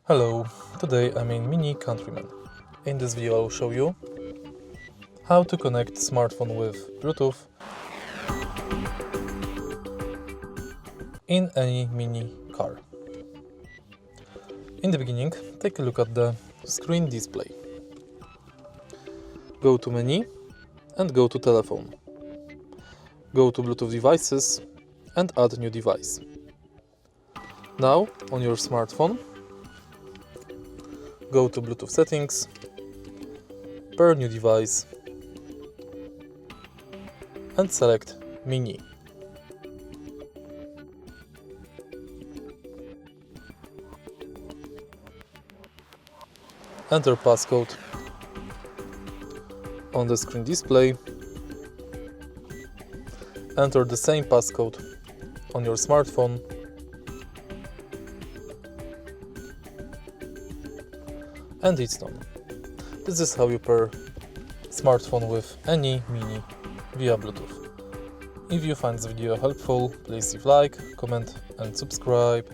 Hello, today I'm in Mini Countryman. In this video I will show you how to connect smartphone with Bluetooth in any Mini car. In the beginning, take a look at the screen display. Go to Menu and go to Telephone. Go to Bluetooth devices and add new device. Now, on your smartphone, go to Bluetooth settings, pair new device and select Mini. Enter passcode on the screen display. Enter the same passcode on your smartphone. And it's done. This is how you pair smartphone with any Mini via Bluetooth. If you find this video helpful, please leave like, comment and subscribe.